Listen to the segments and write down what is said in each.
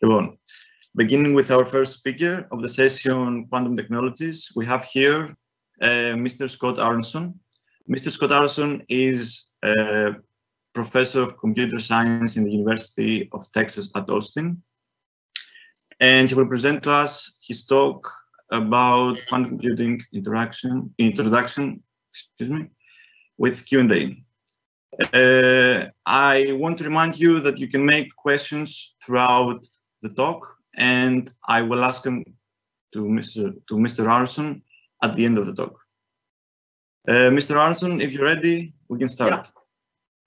Λοιπόν, beginning with our first speaker of the session, Quantum Technologies, we have here Mr. Scott Aaronson. Mr. Scott Aaronson is a professor of computer science in the University of Texas at Austin. And he will present to us his talk about quantum computing introduction, with Q&A. I want to remind you that you can make questions throughout the talk, and I will ask them to Mr. Aaronson at the end of the talk. Mr. Aaronson, if you're ready, we can start. Yeah.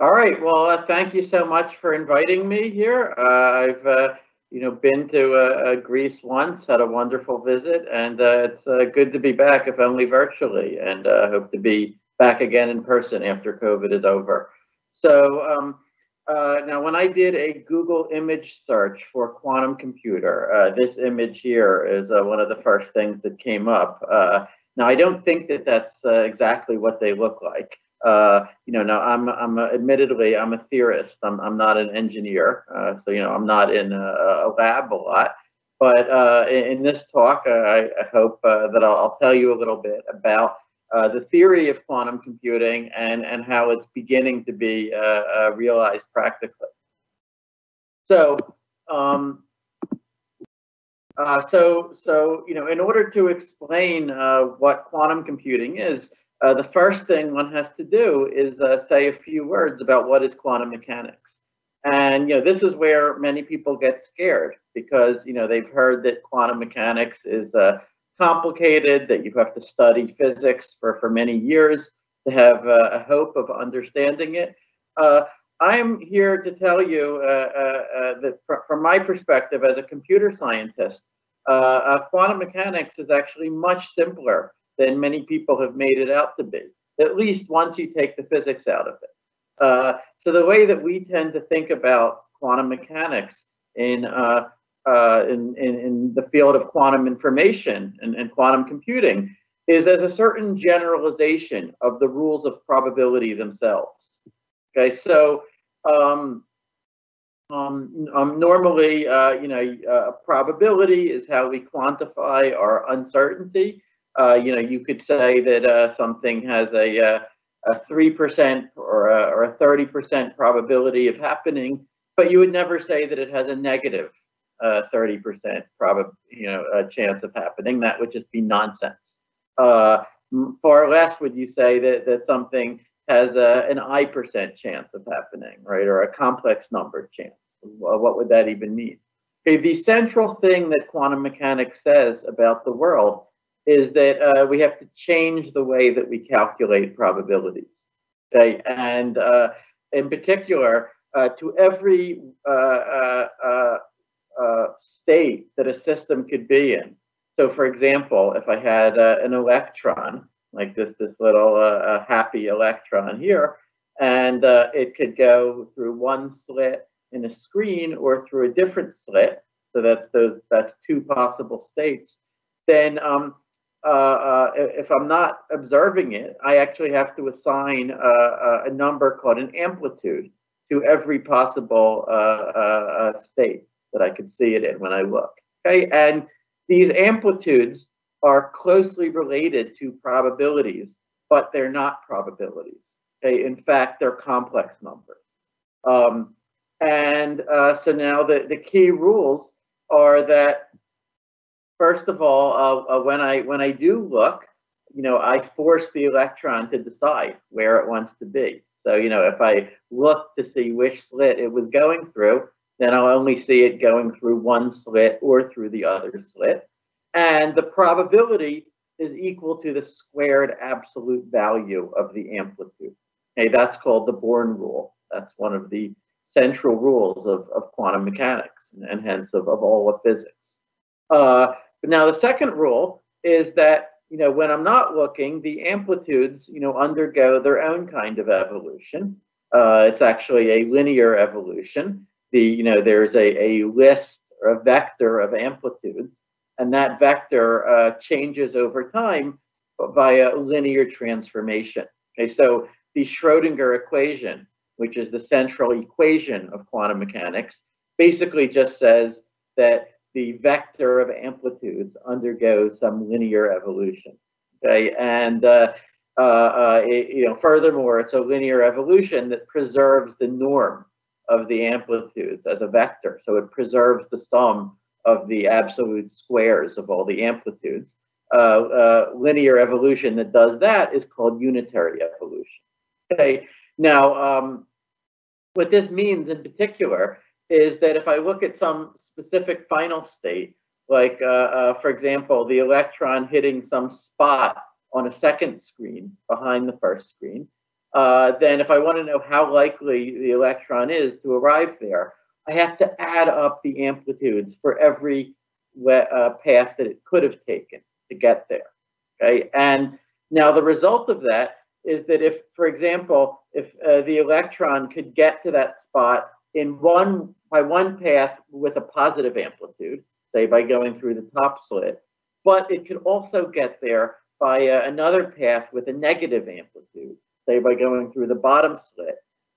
All right. Well, thank you so much for inviting me here. I've been to Greece once, had a wonderful visit, and it's good to be back, if only virtually, and hope to be back again in person after COVID is over. So now when I did a Google image search for quantum computer, this image here is one of the first things that came up. Now I don't think that that's exactly what they look like. Now I'm admittedly I'm a theorist. I'm not an engineer, so I'm not in a lab a lot. But in this talk, I hope that I'll tell you a little bit about the theory of quantum computing and how it's beginning to be realized practically. So, in order to explain what quantum computing is, the first thing one has to do is say a few words about what is quantum mechanics. And this is where many people get scared because they've heard that quantum mechanics is complicated, that you have to study physics for many years to have a hope of understanding it. I'm here to tell you that from my perspective as a computer scientist, quantum mechanics is actually much simpler than many people have made it out to be, at least once you take the physics out of it. So the way that we tend to think about quantum mechanics in the field of quantum information and quantum computing is as a certain generalization of the rules of probability themselves. Okay, so normally, probability is how we quantify our uncertainty. You could say that something has a 3% or a 30% probability of happening, but you would never say that it has a negative 30% chance of happening. That would just be nonsense. Far less would you say that something has an I% chance of happening, right, or a complex number chance. What would that even mean? Okay, the central thing that quantum mechanics says about the world is that we have to change the way that we calculate probabilities. Okay, and in particular, to every state that a system could be in. So, for example, if I had an electron, like this little happy electron here, and it could go through one slit in a screen or through a different slit. So that's two possible states. Then if I'm not observing it, I actually have to assign a number called an amplitude to every possible state that I could see it in when I look. Okay, and these amplitudes are closely related to probabilities, but they're not probabilities. Okay, in fact, they're complex numbers. So now the key rules are that, first of all, when I do look, I force the electron to decide where it wants to be. So, if I look to see which slit it was going through, then I'll only see it going through one slit or through the other slit. And the probability is equal to the squared absolute value of the amplitude. Okay, that's called the Born rule. That's one of the central rules of quantum mechanics and hence of all of physics. But now the second rule is that when I'm not looking, the amplitudes undergo their own kind of evolution. It's actually a linear evolution. There's a list or a vector of amplitudes, and that vector changes over time via linear transformation. Okay, so the Schrödinger equation, which is the central equation of quantum mechanics, basically just says that the vector of amplitudes undergoes some linear evolution. Okay, and furthermore, it's a linear evolution that preserves the norm of the amplitudes as a vector. So it preserves the sum of the absolute squares of all the amplitudes. Linear evolution that does that is called unitary evolution. Okay, now what this means in particular is that if I look at some specific final state, like for example, the electron hitting some spot on a second screen behind the first screen, then if I want to know how likely the electron is to arrive there, I have to add up the amplitudes for every path that it could have taken to get there. Okay, and now the result of that is that if, for example, if the electron could get to that spot by one path with a positive amplitude, say by going through the top slit, but it could also get there by another path with a negative amplitude, say by going through the bottom slit,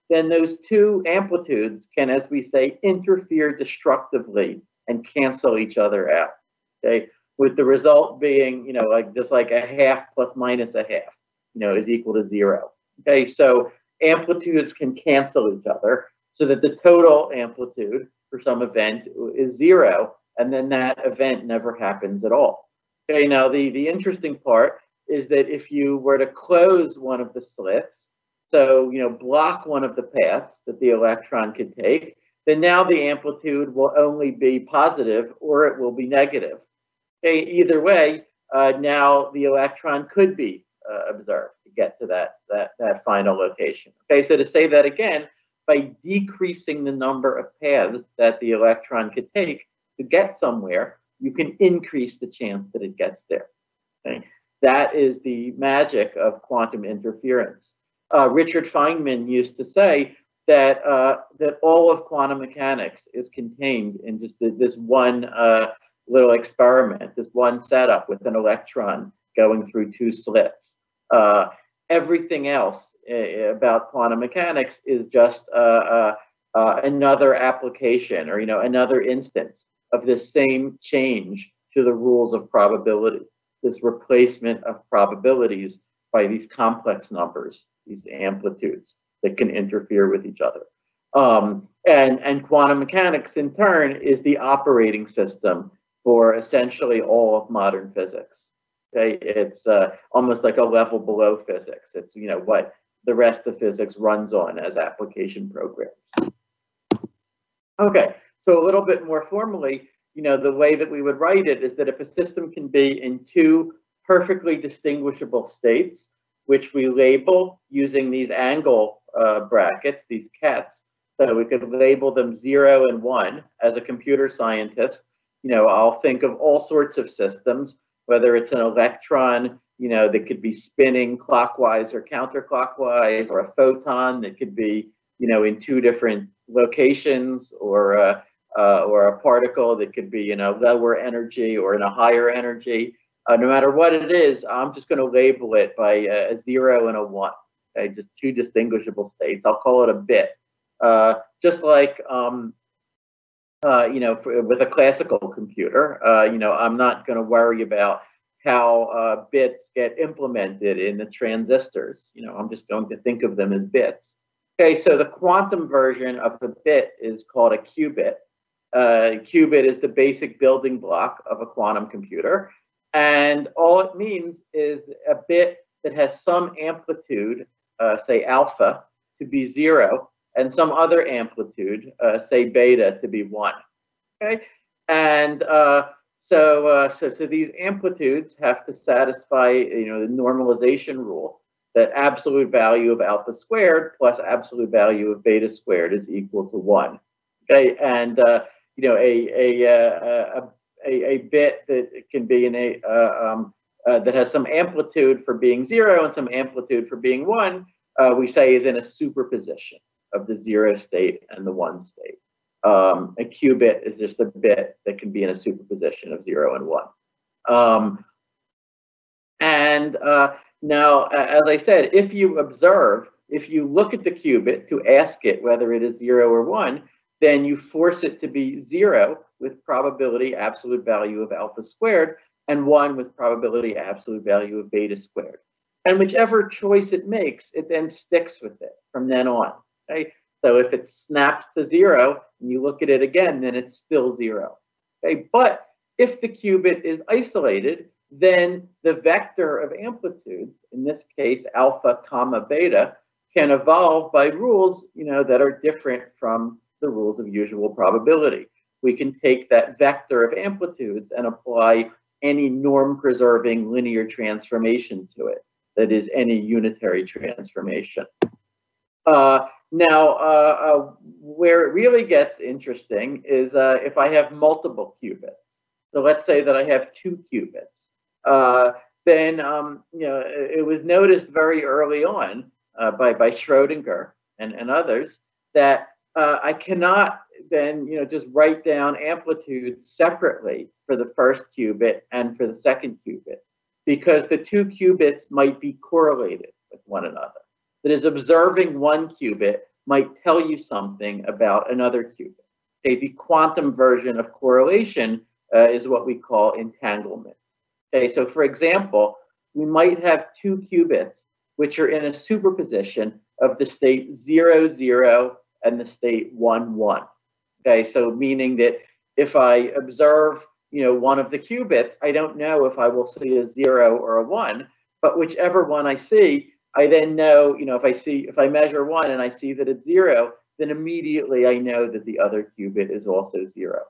then those two amplitudes can, as we say, interfere destructively and cancel each other out. Okay, with the result being, just like a half plus minus a half, is equal to 0. Okay, so amplitudes can cancel each other so that the total amplitude for some event is 0, and then that event never happens at all. Okay, now the interesting part is that if you were to close one of the slits, so block one of the paths that the electron could take, then now the amplitude will only be positive or it will be negative. Okay, either way, now the electron could be observed to get to that final location. Okay, so to say that again, by decreasing the number of paths that the electron could take to get somewhere, you can increase the chance that it gets there. Okay? That is the magic of quantum interference. Richard Feynman used to say that that all of quantum mechanics is contained in just this one little experiment, this one setup with an electron going through two slits. Everything else about quantum mechanics is just another application, or another instance of this same change to the rules of probability, this replacement of probabilities by these complex numbers, these amplitudes that can interfere with each other. And quantum mechanics, in turn, is the operating system for essentially all of modern physics. Okay, it's almost like a level below physics. It's what the rest of physics runs on as application programs. Okay, so a little bit more formally, the way that we would write it is that if a system can be in two perfectly distinguishable states, which we label using these angle brackets, these cats, so we could label them 0 and 1. As a computer scientist, I'll think of all sorts of systems, whether it's an electron, that could be spinning clockwise or counterclockwise, or a photon that could be, in two different locations, or a particle that could be in a lower energy or in a higher energy. No matter what it is, I'm just going to label it by a 0 and a 1. Okay, just two distinguishable states. I'll call it a bit. Just like with a classical computer, I'm not going to worry about how bits get implemented in the transistors. I'm just going to think of them as bits. Okay, so the quantum version of a bit is called a qubit. Qubit is the basic building block of a quantum computer. And all it means is a bit that has some amplitude, say alpha, to be 0, and some other amplitude, say beta, to be 1. Okay, and so these amplitudes have to satisfy, the normalization rule that absolute value of alpha squared plus absolute value of beta squared is equal to 1. Okay, and a bit that can be in that has some amplitude for being 0 and some amplitude for being 1, we say is in a superposition of the 0 state and the 1 state. A qubit is just a bit that can be in a superposition of 0 and 1. Now, as I said, if you look at the qubit to ask it whether it is 0 or 1, then you force it to be 0 with probability absolute value of alpha squared, and one with probability absolute value of beta squared. And whichever choice it makes, it then sticks with it from then on. Okay? So if it snaps to 0 and you look at it again, then it's still 0. Okay? But if the qubit is isolated, then the vector of amplitudes, in this case alpha comma beta, can evolve by rules, that are different from the rules of usual probability. We can take that vector of amplitudes and apply any norm-preserving linear transformation to it. That is, any unitary transformation. Now, where it really gets interesting is if I have multiple qubits. So let's say that I have 2 qubits. Then, it was noticed very early on by Schrodinger and others that I cannot then, just write down amplitudes separately for the first qubit and for the second qubit, because the 2 qubits might be correlated with one another. That is, observing one qubit might tell you something about another qubit. Okay, the quantum version of correlation is what we call entanglement. Okay, so for example, we might have 2 qubits which are in a superposition of the state 0, 0 and the state 1, 1. Okay, so meaning that if I observe, one of the qubits, I don't know if I will see a 0 or a 1, but whichever one I see, I then know, if I measure 1 and I see that it's 0, then immediately I know that the other qubit is also 0.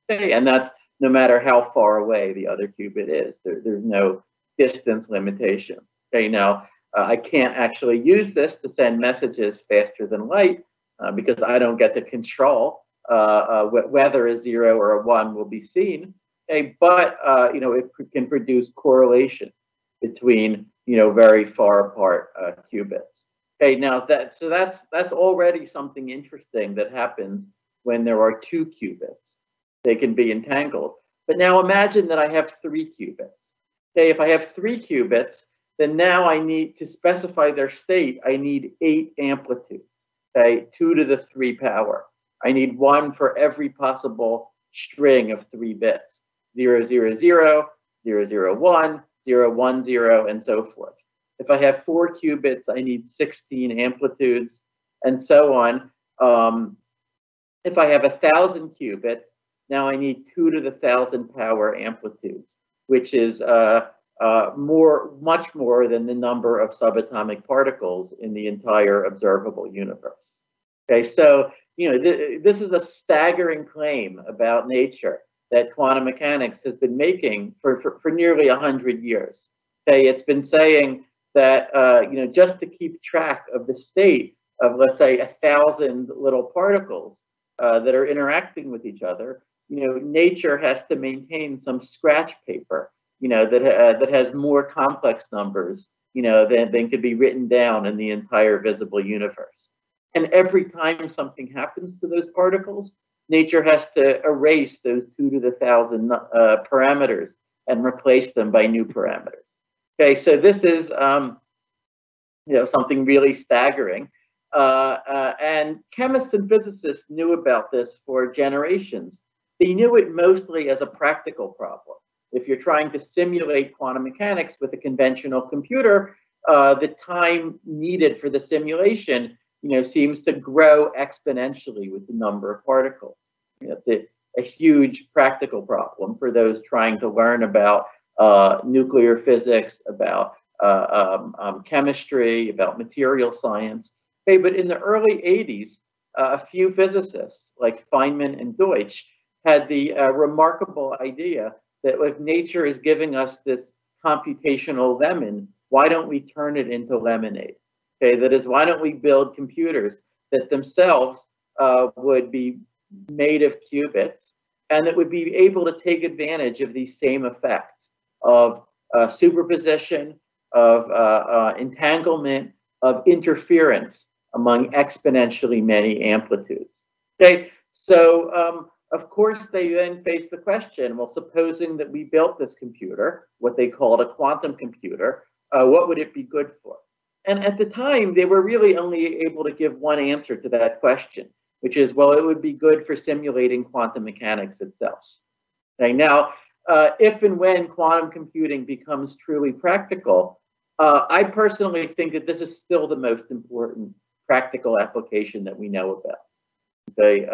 Okay, and that's no matter how far away the other qubit is. There's no distance limitation. Okay, now I can't actually use this to send messages faster than light because I don't get to control whether a 0 or a 1 will be seen. Okay, but it can produce correlations between very far apart qubits. Okay, now that's already something interesting that happens when there are 2 qubits. They can be entangled. But now imagine that I have 3 qubits. Okay, if I have 3 qubits, then now I need to specify their state. I need 8 amplitudes. Okay, 2 to the 3 power. I need 1 for every possible string of 3 bits. 0, 0, 0, 0, 0, 1, 0, 1, 0, and so forth. If I have 4 qubits, I need 16 amplitudes, and so on. If I have 1,000 qubits, now I need 2 to the 1,000 power amplitudes, which is much more than the number of subatomic particles in the entire observable universe. Okay, so this is a staggering claim about nature that quantum mechanics has been making for nearly 100 years. Okay, it's been saying that just to keep track of the state of, let's say, 1,000 little particles that are interacting with each other, nature has to maintain some scratch paper, that has more complex numbers, than could be written down in the entire visible universe. And every time something happens to those particles, nature has to erase those 2 to the 1,000 parameters and replace them by new parameters. Okay, so this is something really staggering. And chemists and physicists knew about this for generations. They knew it mostly as a practical problem. If you're trying to simulate quantum mechanics with a conventional computer, the time needed for the simulation, seems to grow exponentially with the number of particles. It's a huge practical problem for those trying to learn about nuclear physics, about chemistry, about material science. Okay, but in the early 80s, a few physicists like Feynman and Deutsch had the remarkable idea that if nature is giving us this computational lemon, why don't we turn it into lemonade? Okay, that is, why don't we build computers that themselves would be made of qubits and that would be able to take advantage of these same effects of superposition, of entanglement, of interference among exponentially many amplitudes. Okay, so of course they then face the question, well, supposing that we built this computer, what they called a quantum computer, what would it be good for? And at the time, they were really only able to give one answer to that question. which is, well, it would be good for simulating quantum mechanics itself. Okay, now, if and when quantum computing becomes truly practical, I personally think that this is still the most important practical application that we know about. Okay,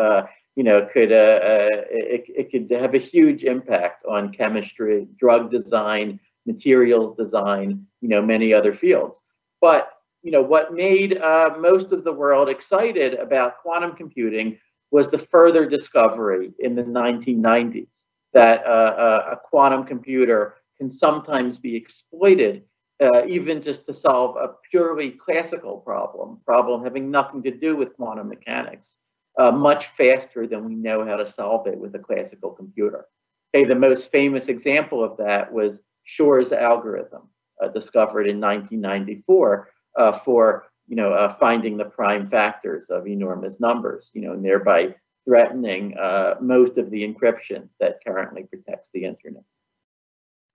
it could have a huge impact on chemistry, drug design, materials design, many other fields. But what made most of the world excited about quantum computing was the further discovery in the 1990s that a quantum computer can sometimes be exploited even just to solve a purely classical problem having nothing to do with quantum mechanics, much faster than we know how to solve it with a classical computer. Okay, the most famous example of that was Shor's algorithm, discovered in 1994 for finding the prime factors of enormous numbers, and thereby threatening most of the encryption that currently protects the internet.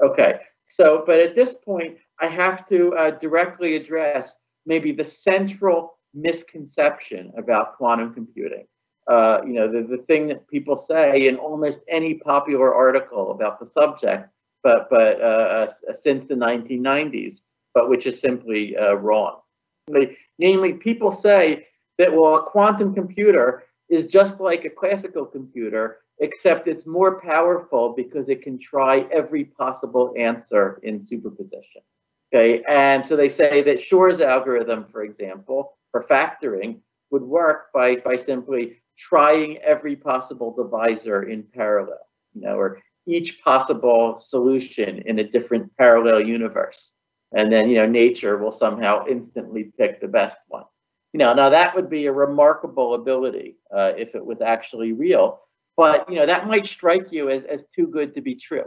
Okay, so, but at this point, I have to directly address maybe the central misconception about quantum computing. The thing that people say in almost any popular article about the subject, but since the 1990s, but which is simply wrong. Namely, people say that, well, a quantum computer is just like a classical computer, except it's more powerful because it can try every possible answer in superposition. Okay, and so they say that Shor's algorithm, for example, for factoring, would work by simply trying every possible divisor in parallel, or each possible solution in a different parallel universe. And then, nature will somehow instantly pick the best one. Now that would be a remarkable ability if it was actually real, but that might strike you as too good to be true.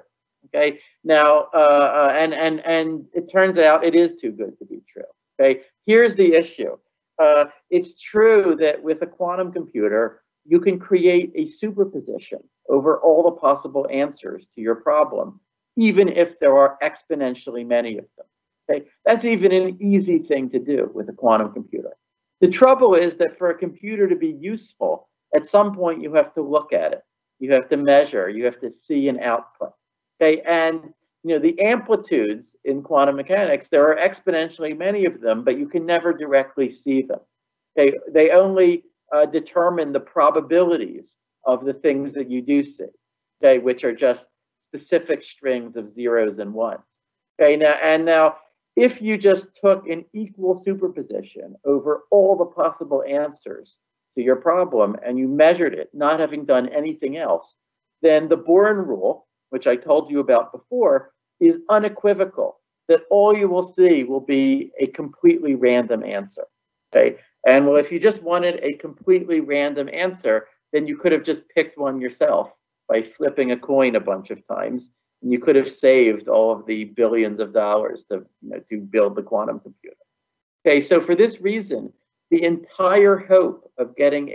Okay, now and it turns out it is too good to be true. Okay, here's the issue. It's true that with a quantum computer, you can create a superposition over all the possible answers to your problem, even if there are exponentially many of them. Okay, that's even an easy thing to do with a quantum computer. The trouble is that for a computer to be useful, at some point you have to look at it, you have to measure, you have to see an output. Okay, and the amplitudes in quantum mechanics, there are exponentially many of them, but you can never directly see them. They only determine the probabilities of the things that you do see, okay, which are just specific strings of zeros and ones. Okay, now if you just took an equal superposition over all the possible answers to your problem and you measured it, not having done anything else, then the Born rule, which I told you about before, is unequivocal that all you will see will be a completely random answer. Okay, and well, if you just wanted a completely random answer, then you could have just picked one yourself by flipping a coin a bunch of times, and you could have saved all of the billions of dollars to build the quantum computer. Okay, so for this reason, the entire hope of getting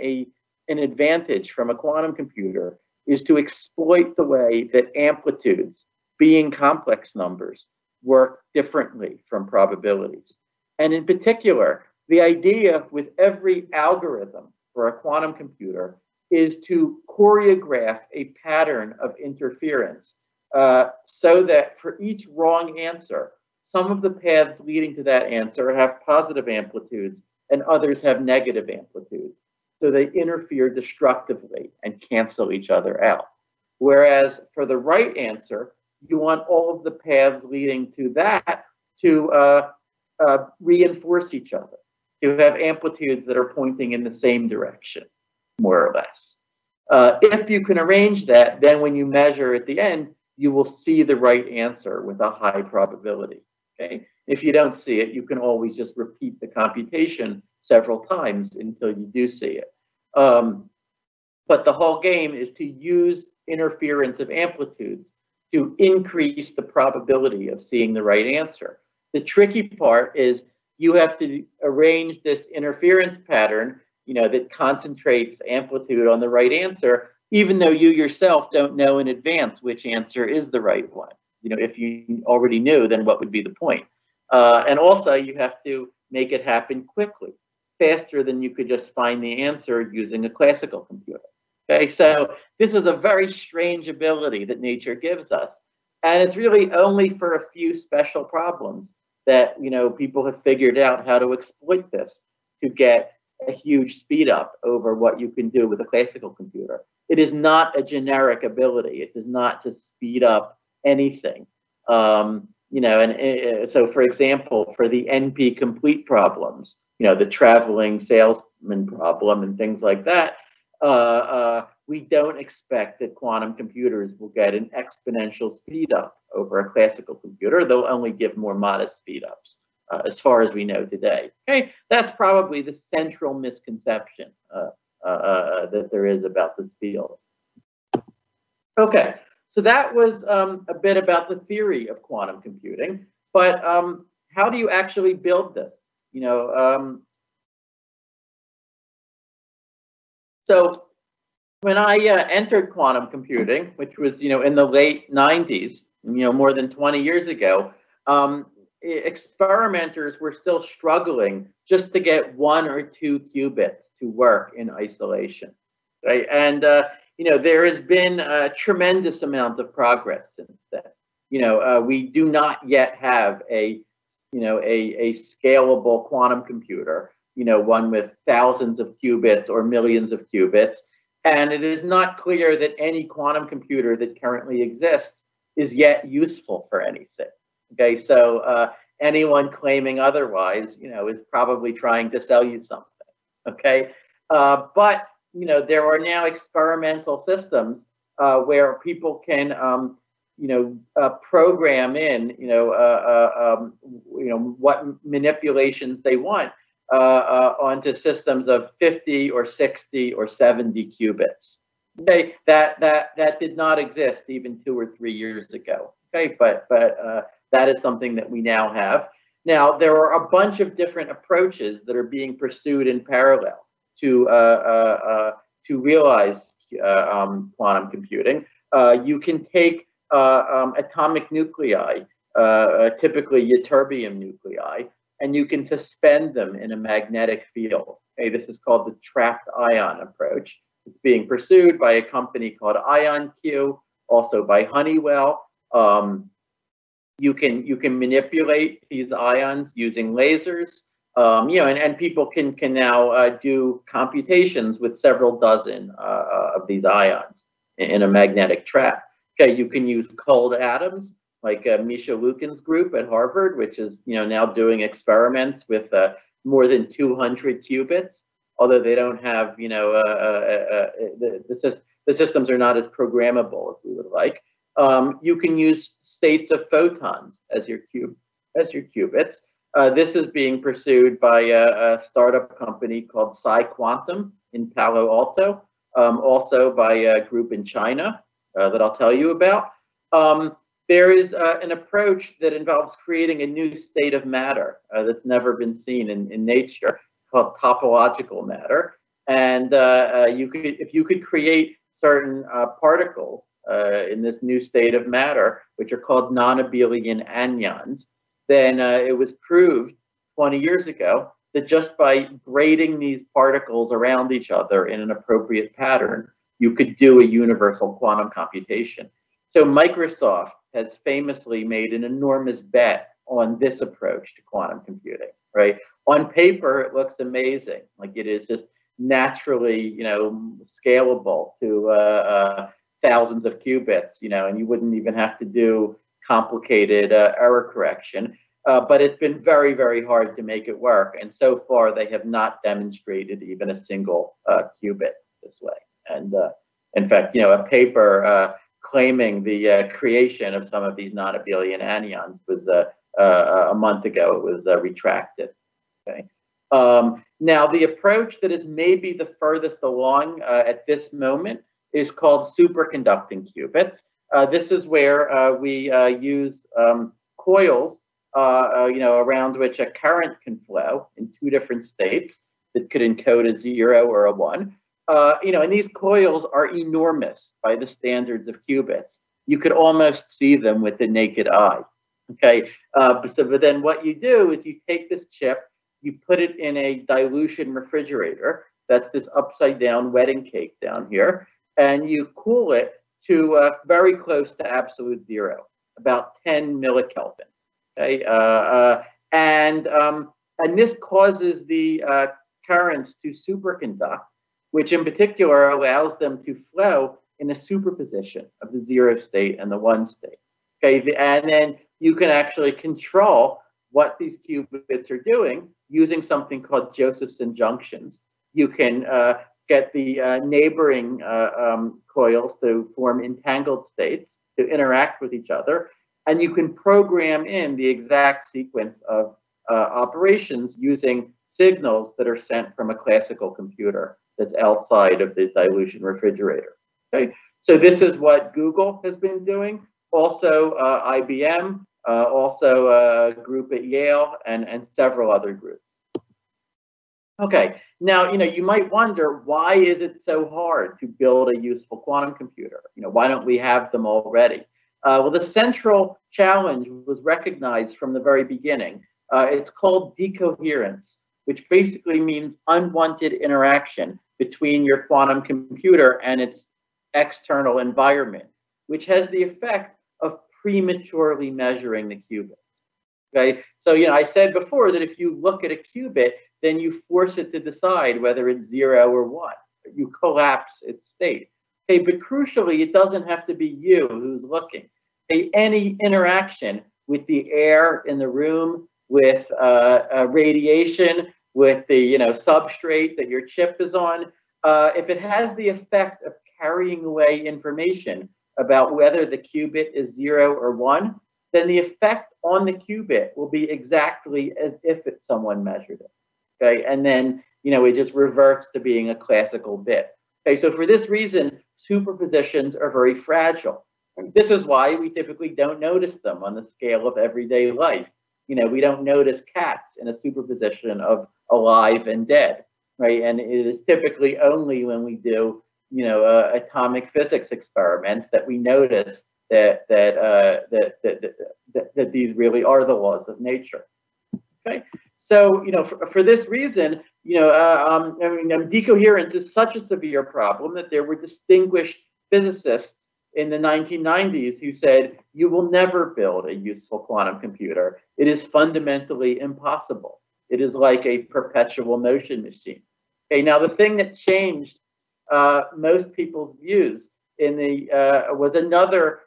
an advantage from a quantum computer is to exploit the way that amplitudes, being complex numbers, work differently from probabilities. And in particular, the idea with every algorithm for a quantum computer is to choreograph a pattern of interference so that for each wrong answer, some of the paths leading to that answer have positive amplitudes and others have negative amplitudes. So they interfere destructively and cancel each other out. Whereas for the right answer, you want all of the paths leading to that to reinforce each other, to have amplitudes that are pointing in the same direction, more or less. If you can arrange that, then when you measure at the end, you will see the right answer with a high probability. Okay? If you don't see it, you can always just repeat the computation several times until you do see it. But the whole game is to use interference of amplitudes to increase the probability of seeing the right answer. The tricky part is you have to arrange this interference pattern, that concentrates amplitude on the right answer, even though you yourself don't know in advance which answer is the right one. If you already knew, then what would be the point? And also you have to make it happen quickly. faster than you could just find the answer using a classical computer. Okay, so this is a very strange ability that nature gives us. And it's really only for a few special problems that, you know, people have figured out how to exploit this to get a huge speed up over what you can do with a classical computer. It is not a generic ability. It does not just speed up anything. You know, and so, for example, for the NP complete problems, you know, the traveling salesman problem and things like that, we don't expect that quantum computers will get an exponential speed up over a classical computer. They'll only give more modest speed ups, as far as we know today. Okay, that's probably the central misconception that there is about this field. Okay, so that was a bit about the theory of quantum computing, but how do you actually build this? You know, so when I entered quantum computing, which was, you know, in the late 90s, you know, more than 20 years ago, experimenters were still struggling just to get 1 or 2 qubits to work in isolation, right? And you know, there has been a tremendous amount of progress since then. You know, we do not yet have a, you know, a scalable quantum computer, you know, one with thousands of qubits or millions of qubits. And it is not clear that any quantum computer that currently exists is yet useful for anything. Okay, so anyone claiming otherwise, you know, is probably trying to sell you something. Okay, but you know, there are now experimental systems where people can, you know, program in, you know, what manipulations they want onto systems of 50 or 60 or 70 qubits. Okay, that did not exist even 2 or 3 years ago. Okay, but that is something that we now have. Now, there are a bunch of different approaches that are being pursued in parallel to realize quantum computing. You can take atomic nuclei, typically ytterbium nuclei, and you can suspend them in a magnetic field. Okay, this is called the trapped ion approach. It's being pursued by a company called IonQ, also by Honeywell. You can manipulate these ions using lasers. You know, and people can now do computations with several dozen of these ions in a magnetic trap. Okay, you can use cold atoms like Misha Lukin's group at Harvard, which is, you know, now doing experiments with more than 200 qubits. Although they don't have, you know, the systems are not as programmable as we would like. You can use states of photons as your qubits. This is being pursued by a startup company called PsiQuantum in Palo Alto, also by a group in China that I'll tell you about. There is an approach that involves creating a new state of matter that's never been seen in nature, called topological matter. And if you could create certain particles in this new state of matter, which are called non-abelian anyons, then it was proved 20 years ago that just by braiding these particles around each other in an appropriate pattern, you could do a universal quantum computation. So Microsoft has famously made an enormous bet on this approach to quantum computing, right? On paper, it looks amazing. Like it is just naturally, you know, scalable to thousands of qubits, you know, and you wouldn't even have to do complicated error correction. But it's been very, very hard to make it work. And so far, they have not demonstrated even a single qubit this way. And in fact, you know, a paper claiming the creation of some of these non-abelian anyons was a month ago, it was retracted. Okay. Now, the approach that is maybe the furthest along at this moment is called superconducting qubits. This is where we use coils, you know, around which a current can flow in 2 different states that could encode a 0 or a 1. You know, and these coils are enormous by the standards of qubits. You could almost see them with the naked eye. Okay, but then what you do is you take this chip you put it in a dilution refrigerator. That's this upside down wedding cake down here. And you cool it to very close to absolute zero, about 10 millikelvin. Okay, and this causes the currents to superconduct, which in particular allows them to flow in a superposition of the 0 state and the 1 state. Okay, and then you can actually control what these qubits are doing using something called Josephson junctions. You can get the neighboring coils to form entangled states to interact with each other, and you can program in the exact sequence of operations using signals that are sent from a classical computer that's outside of the dilution refrigerator. Okay, so this is what Google has been doing, also IBM, also a group at Yale, and several other groups. Okay, now, you might wonder, why is it so hard to build a useful quantum computer? Why don't we have them already? Well, the central challenge was recognized from the very beginning. It's called decoherence, which basically means unwanted interaction between your quantum computer and its external environment, which has the effect of prematurely measuring the qubits. Okay, so I said before that if you look at a qubit, then you force it to decide whether it's 0 or 1. You collapse its state. Okay, but crucially, it doesn't have to be you who's looking. Okay, any interaction with the air in the room, with radiation, with the substrate that your chip is on, if it has the effect of carrying away information about whether the qubit is 0 or 1, then the effect on the qubit will be exactly as if someone measured it. Okay, and then it just reverts to being a classical bit. Okay, so for this reason, superpositions are very fragile. And this is why we typically don't notice them on the scale of everyday life. We don't notice cats in a superposition of alive and dead, right? And it is typically only when we do, atomic physics experiments that we notice that these really are the laws of nature. Okay, so for this reason, decoherence is such a severe problem that there were distinguished physicists in the 1990s who said, you will never build a useful quantum computer. It is fundamentally impossible. It is like a perpetual motion machine. Okay, now the thing that changed most people's views was another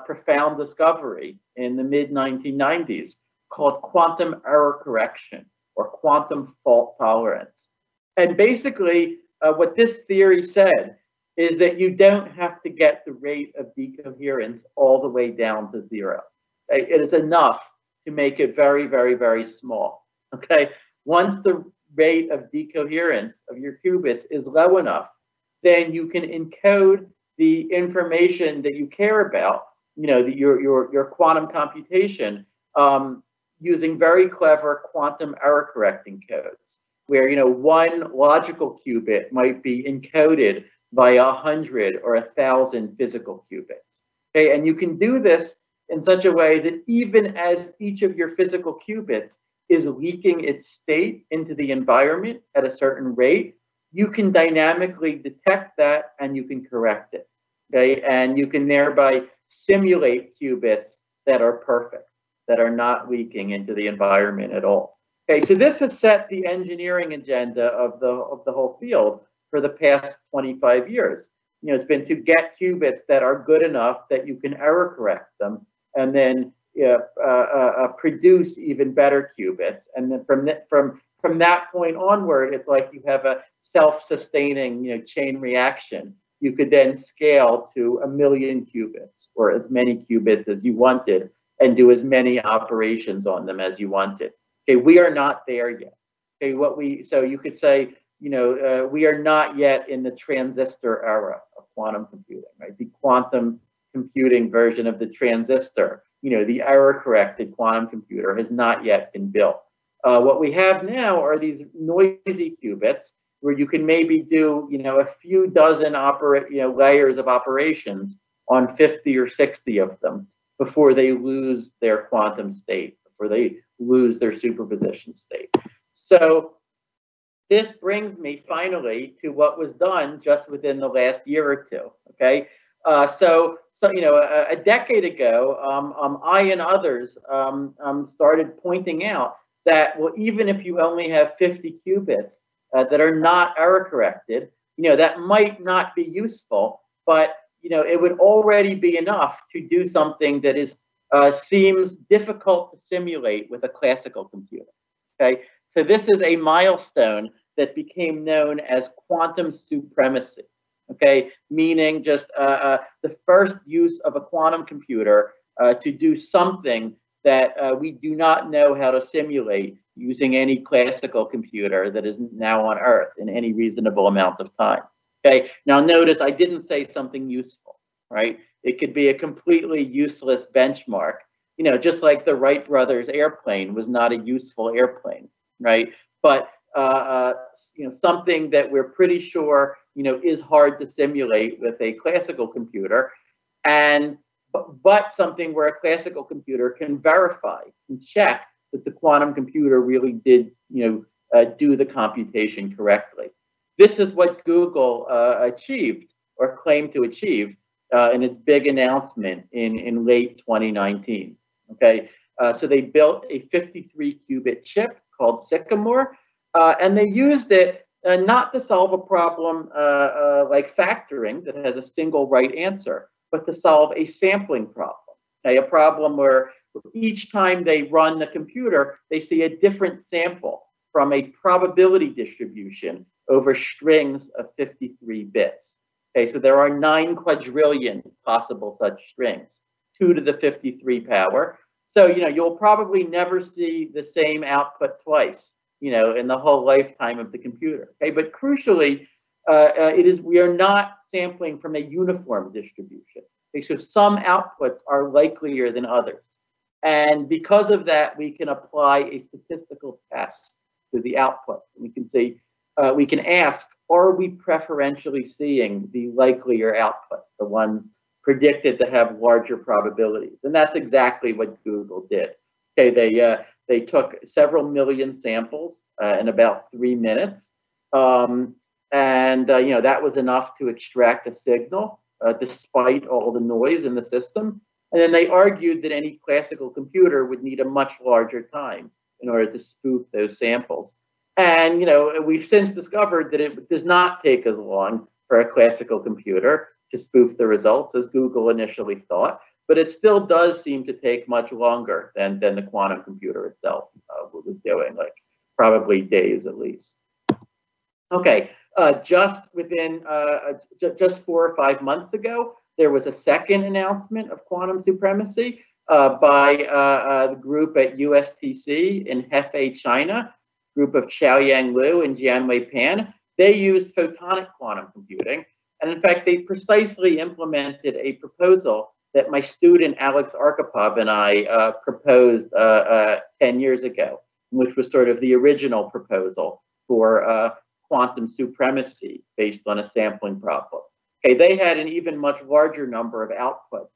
profound discovery in the mid-1990s called quantum error correction, or quantum fault tolerance. And basically, what this theory said is that you don't have to get the rate of decoherence all the way down to 0. It is enough to make it very, very, very small. Okay, once the rate of decoherence of your qubits is low enough, then you can encode the information that you care about, your quantum computation, using very clever quantum error correcting codes, where one logical qubit might be encoded by 100 or 1,000 physical qubits. Okay, and you can do this in such a way that even as each of your physical qubits is leaking its state into the environment at a certain rate, you can dynamically detect that and you can correct it. Okay, and you can thereby simulate qubits that are perfect, that are not leaking into the environment at all. Okay, so this has set the engineering agenda of the whole field for the past 25 years. It's been to get qubits that are good enough that you can error correct them, and then produce even better qubits. And then from that point onward, it's like you have a self-sustaining chain reaction. You could then scale to 1 million qubits, or as many qubits as you wanted, and do as many operations on them as you wanted. Okay, we are not there yet. Okay, so you could say, we are not yet in the transistor era of quantum computing, right? The quantum computing version of the transistor, the error-corrected quantum computer has not yet been built. What we have now are these noisy qubits where you can maybe do, a few dozen layers of operations on 50 or 60 of them before they lose their quantum state, before they lose their superposition state. So this brings me finally to what was done just within the last year or two. Okay, so you know, a decade ago, I and others started pointing out that, well, even if you only have 50 qubits that are not error corrected, you know, that might not be useful, but you know, it would already be enough to do something that is seems difficult to simulate with a classical computer. Okay, so this is a milestone that became known as quantum supremacy. Okay, meaning just the first use of a quantum computer to do something that we do not know how to simulate using any classical computer that is now on Earth in any reasonable amount of time. Okay, now notice I didn't say something useful, right? It could be a completely useless benchmark, you know, just like the Wright brothers airplane was not a useful airplane, right? But you know, something that we're pretty sure, you know, is hard to simulate with a classical computer, and but something where a classical computer can verify and check that the quantum computer really did, you know, do the computation correctly. This is what Google achieved or claimed to achieve in its big announcement in late 2019. Okay, so they built a 53 qubit chip called Sycamore, and they used it not to solve a problem like factoring that has a single right answer, but to solve a sampling problem. Okay, a problem where each time they run the computer, they see a different sample from a probability distribution over strings of 53 bits. Okay, so there are 9 quadrillion possible such strings, 2 to the 53 power. So, you know, you'll probably never see the same output twice, you know, in the whole lifetime of the computer. Okay, but crucially, we are not sampling from a uniform distribution. Okay, so some outputs are likelier than others. And because of that, we can apply a statistical test to the output. We can say, we can ask, are we preferentially seeing the likelier outputs, the ones predicted to have larger probabilities? And that's exactly what Google did. Okay, they took several million samples in about 3 minutes. You know, that was enough to extract a signal despite all the noise in the system. And then they argued that any classical computer would need a much larger time in order to spoof those samples. And, you know, we've since discovered that it does not take as long for a classical computer to spoof the results as Google initially thought, but it still does seem to take much longer than the quantum computer itself was doing, like probably days at least. Okay, just within just 4 or 5 months ago, there was a second announcement of quantum supremacy by the group at USTC in Hefei, China, group of Xiaoyang Liu and Jianwei Pan. They used photonic quantum computing. And in fact, they precisely implemented a proposal that my student Alex Arkhipov and I proposed 10 years ago, which was sort of the original proposal for quantum supremacy based on a sampling problem. Okay, they had an even much larger number of outputs,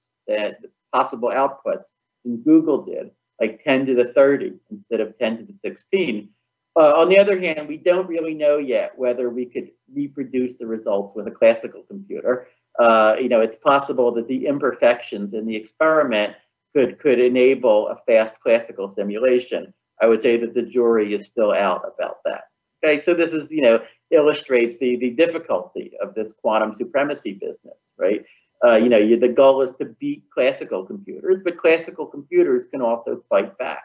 possible outputs, than Google did, like 10 to the 30 instead of 10 to the 16. On the other hand, we don't really know yet whether we could reproduce the results with a classical computer. You know, it's possible that the imperfections in the experiment could enable a fast classical simulation. I would say that the jury is still out about that. Okay, so this is, you know, illustrates the difficulty of this quantum supremacy business, right? You know, the goal is to beat classical computers, but classical computers can also fight back.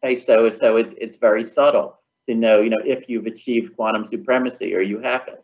Okay, so it's very subtle to know, you know, if you've achieved quantum supremacy or you haven't.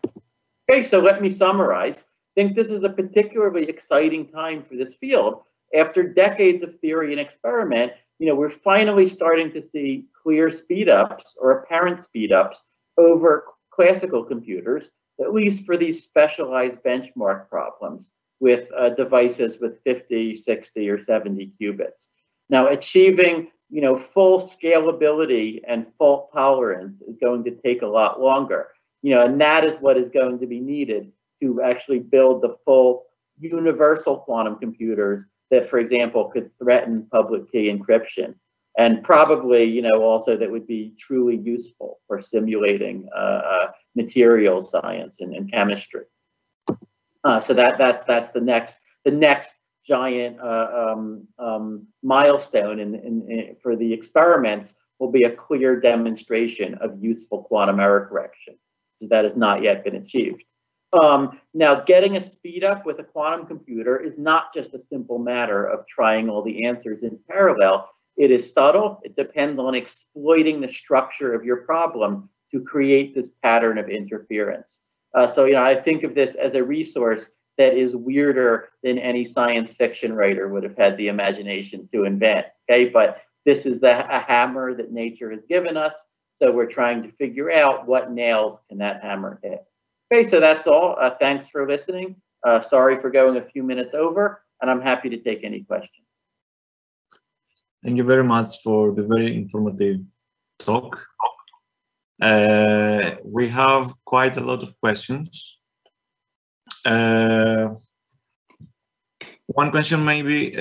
Okay, so let me summarize. I think this is a particularly exciting time for this field. After decades of theory and experiment, you know, we're finally starting to see clear speedups or apparent speedups over classical computers, at least for these specialized benchmark problems with devices with 50, 60, or 70 qubits. Now, achieving, you know, full scalability and fault tolerance is going to take a lot longer, you know, and that is what is going to be needed to actually build the full universal quantum computers that, for example, could threaten public key encryption. and probably, you know, also that would be truly useful for simulating material science and chemistry. So that's the next giant milestone for the experiments will be a clear demonstration of useful quantum error correction. That has not yet been achieved. Now, getting a speed up with a quantum computer is not just a simple matter of trying all the answers in parallel. It is subtle. It depends on exploiting the structure of your problem to create this pattern of interference. So, you know, I think of this as a resource that is weirder than any science fiction writer would have had the imagination to invent. Okay, but this is a hammer that nature has given us. So we're trying to figure out what nails can that hammer hit. Okay, so that's all. Thanks for listening. Sorry for going a few minutes over, and I'm happy to take any questions. Thank you very much for the very informative talk. We have quite a lot of questions. One question maybe,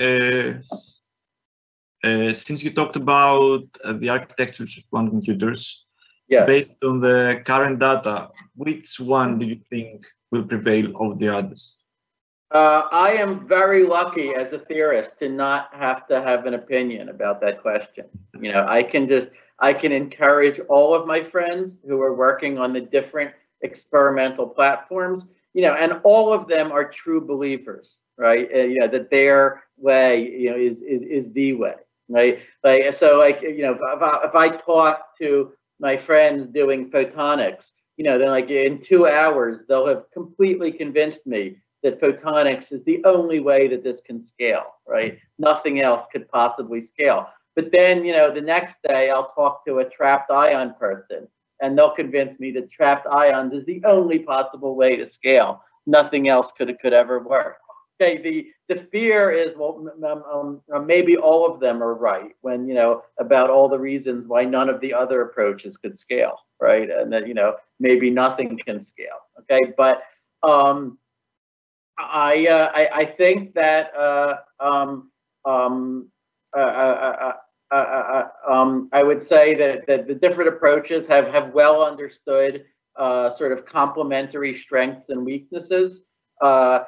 since you talked about the architectures of quantum computers, yeah, based on the current data, which one do you think will prevail over the others? I am very lucky as a theorist to not have to have an opinion about that question. You know, I can encourage all of my friends who are working on the different experimental platforms, you know, and all of them are true believers, right? You know, that their way, you know, is the way, right? Like, so, like, you know, if I talk to my friends doing photonics, you know, then like in 2 hours, they'll have completely convinced me that photonics is the only way that this can scale, right? Nothing else could possibly scale. But then, you know, the next day I'll talk to a trapped ion person and they'll convince me that trapped ions is the only possible way to scale. Nothing else could ever work. Okay, the fear is, well, maybe all of them are right when, you know, about all the reasons why none of the other approaches could scale, right? And that, you know, maybe nothing can scale, okay? But I think that I would say that the different approaches have well understood sort of complementary strengths and weaknesses. So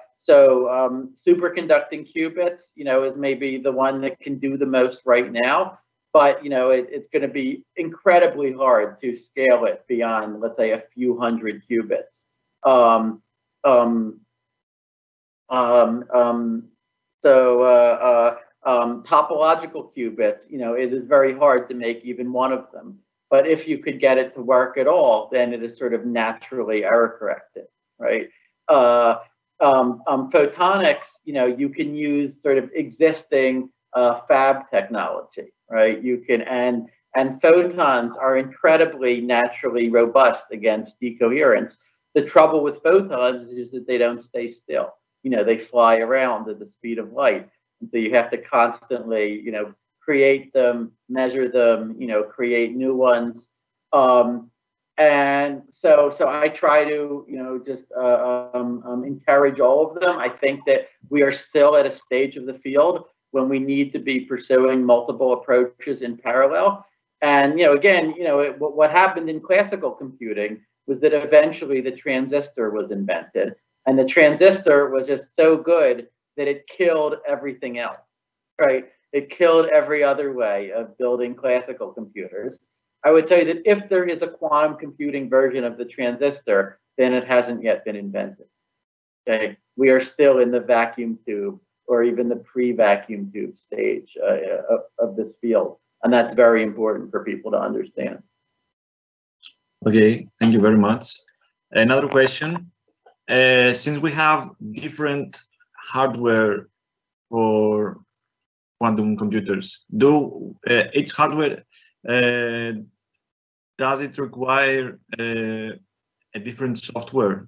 superconducting qubits, you know, is maybe the one that can do the most right now, but you know, it's going to be incredibly hard to scale it beyond, let's say, a few hundred qubits. Topological qubits, you know, it is very hard to make even one of them. But if you could get it to work at all, then it is sort of naturally error corrected, right? Photonics, you know, you can use sort of existing fab technology, right? You can, and photons are incredibly naturally robust against decoherence. The trouble with photons is that they don't stay still. You know, they fly around at the speed of light. And so you have to constantly, you know, create them, measure them, you know, create new ones. And so I try to, you know, just encourage all of them. I think that we are still at a stage of the field when we need to be pursuing multiple approaches in parallel. And, you know, again, you know, what happened in classical computing was that eventually the transistor was invented. And the transistor was just so good that it killed everything else, right? It killed every other way of building classical computers. I would say that if there is a quantum computing version of the transistor, then it hasn't yet been invented. Okay, we are still in the vacuum tube or even the pre-vacuum tube stage of this field, and that's very important for people to understand. Okay, thank you very much. Another question: since we have different hardware for quantum computers, each hardware does it require a different software?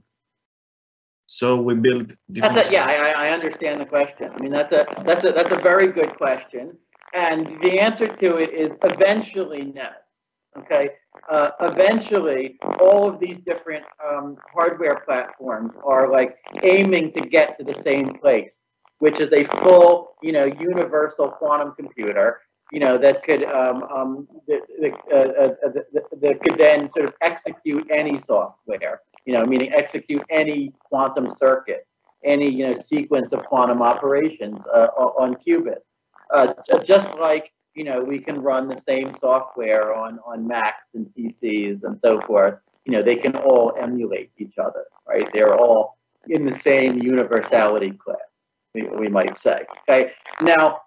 So we build different. Yeah, I understand the question. I mean, that's a very good question, and the answer to it is eventually no. Okay, eventually all of these different hardware platforms are like aiming to get to the same place, which is a full, you know, universal quantum computer. that could then sort of execute any software, meaning execute any quantum circuit, any sequence of quantum operations on qubits. Just like we can run the same software on Macs and PCs and so forth. They can all emulate each other, right? They're all in the same universality class, we might say. Okay. Now,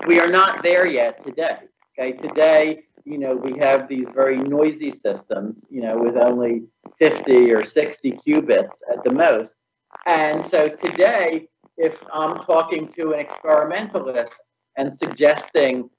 we are not there yet today. Okay. Today, we have these very noisy systems, with only 50 or 60 qubits at the most. And so today, if I'm talking to an experimentalist and suggesting,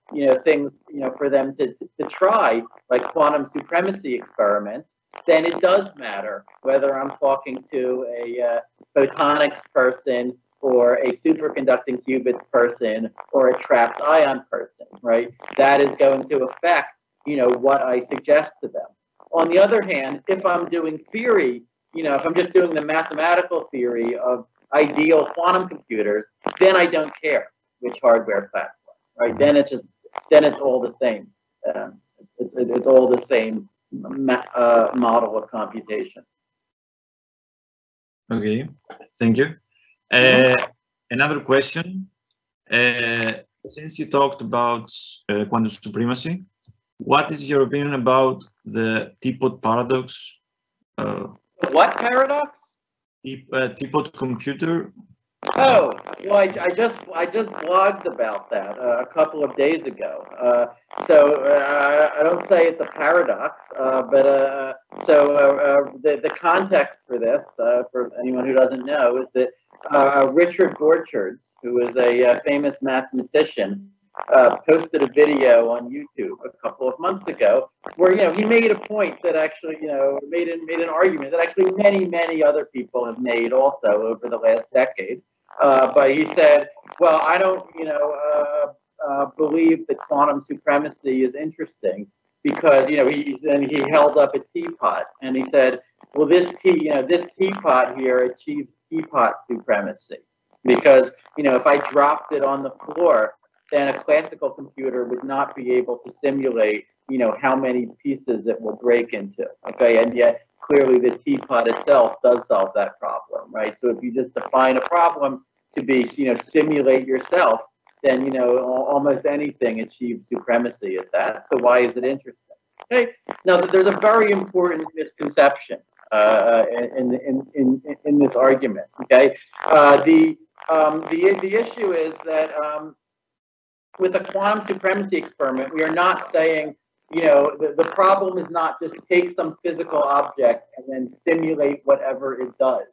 things, for them to try, like quantum supremacy experiments, then it does matter whether I'm talking to a photonics person or a superconducting qubits person or a trapped ion person, right? That is going to affect, what I suggest to them. On the other hand, if I'm doing theory, if I'm just doing the mathematical theory of ideal quantum computers, then I don't care which hardware platform, right? Then it's all the same. It's all the same model of computation. Okay, thank you. Another question. Since you talked about quantum supremacy, what is your opinion about the teapot paradox? What paradox? Teapot computer. Oh, well, I just blogged about that a couple of days ago. I don't say it's a paradox, but the context for this, for anyone who doesn't know, is that Richard Borchardt, who is a famous mathematician, posted a video on YouTube a couple of months ago where he made a point that actually made an argument that actually many other people have made also over the last decade. But he said, well, I don't believe that quantum supremacy is interesting because he held up a teapot and he said, well, this teapot here achieves teapot supremacy because if I dropped it on the floor, then a classical computer would not be able to simulate, how many pieces it will break into. Okay, and yet clearly the teapot itself does solve that problem, right? So if you just define a problem to be, simulate yourself, then almost anything achieves supremacy at that. So why is it interesting? Okay, now there's a very important misconception in this argument. Okay, the issue is that with a quantum supremacy experiment, we are not saying, the problem is not just take some physical object and then simulate whatever it does.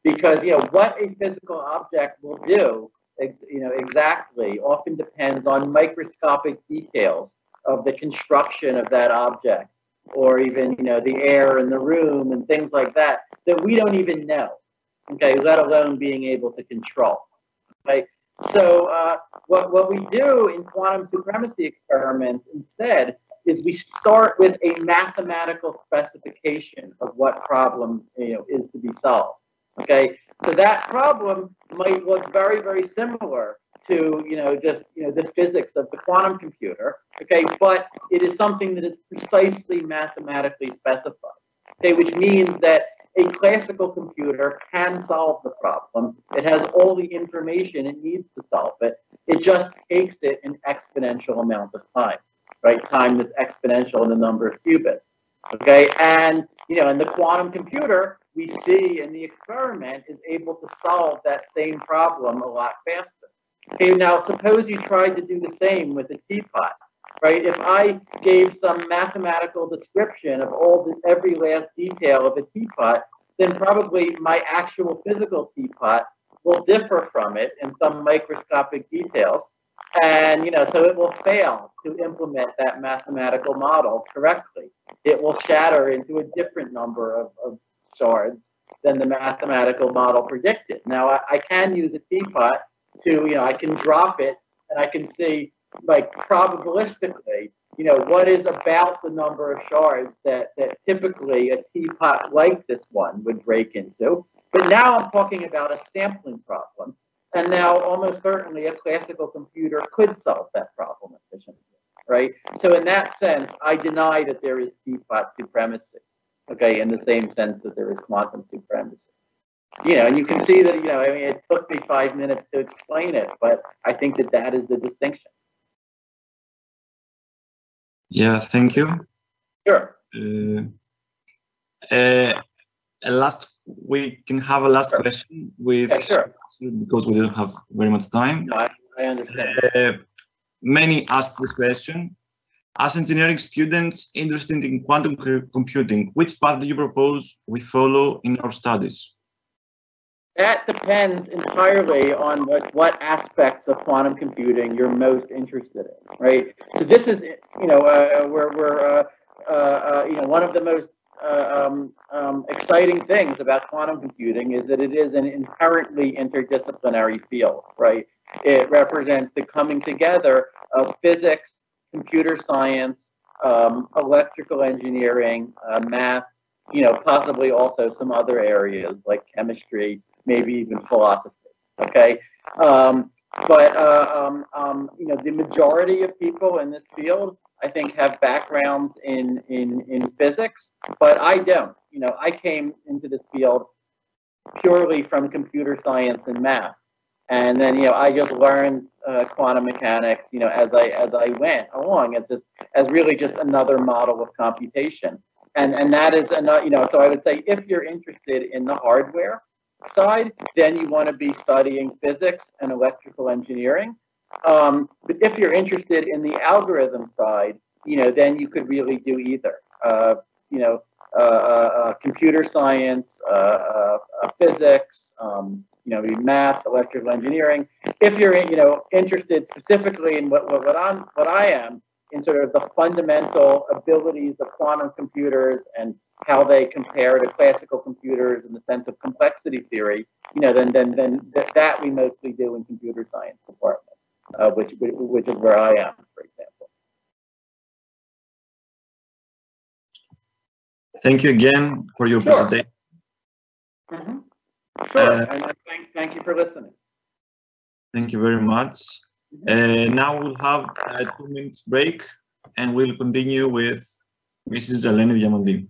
Because, what a physical object will do, exactly, often depends on microscopic details of the construction of that object, or even, the air in the room and things like that we don't even know, okay, let alone being able to control, okay? So what we do in quantum supremacy experiments instead is we start with a mathematical specification of what problem is to be solved. Okay, so that problem might look very similar to the physics of the quantum computer. Okay, but it is something that is precisely mathematically specified. Okay, which means that a classical computer can solve the problem. It has all the information it needs to solve it. It just takes it an exponential amount of time, right? Time that's exponential in the number of qubits. Okay, and in the quantum computer, we see in the experiment is able to solve that same problem a lot faster. Okay, now suppose you tried to do the same with a teapot, right? If I gave some mathematical description of every last detail of a teapot, then probably my actual physical teapot will differ from it in some microscopic details. And, so it will fail to implement that mathematical model correctly. It will shatter into a different number of shards than the mathematical model predicted. Now, I can use a teapot to, I can drop it and I can see, like, probabilistically, what is about the number of shards that typically a teapot like this one would break into. But now I'm talking about a sampling problem. And now almost certainly a classical computer could solve that problem efficiently, right? So in that sense, I deny that there is teapot supremacy, okay, in the same sense that there is quantum supremacy. You know, and you can see that, you know, I mean, it took me 5 minutes to explain it, but I think that that is the distinction. Yeah, thank you. Sure. We can have a last Sure. question with, yeah, sure. because we don't have very much time. No, I understand. Many ask this question. As engineering students interested in quantum computing, which path do you propose we follow in our studies? That depends entirely on what aspects of quantum computing you're most interested in, right? So this is, you know, you know, one of the most exciting things about quantum computing is that it is an inherently interdisciplinary field, right? It represents the coming together of physics, computer science, electrical engineering, math, you know, possibly also some other areas like chemistry, maybe even philosophy, okay? You know, the majority of people in this field, I think, have backgrounds in physics, but I don't. You know, I came into this field purely from computer science and math. And then, you know, I just learned quantum mechanics, you know, as I went along as really just another model of computation. And that is another, you know, so I would say if you're interested in the hardware side, then you want to be studying physics and electrical engineering. But if you're interested in the algorithm side, you know, then you could really do either. You know, computer science, physics, you know, math, electrical engineering. If you're, you know, interested specifically in what I am, in sort of the fundamental abilities of quantum computers and how they compare to classical computers in the sense of complexity theory, you know, then that we mostly do in computer science department, which is where I am, for example. Thank you again for your presentation. Mm-hmm. Sure, and thank you for listening. Thank you very much. Now we'll have a 2 minutes break and we'll continue with Mrs. Eleni Diamandou.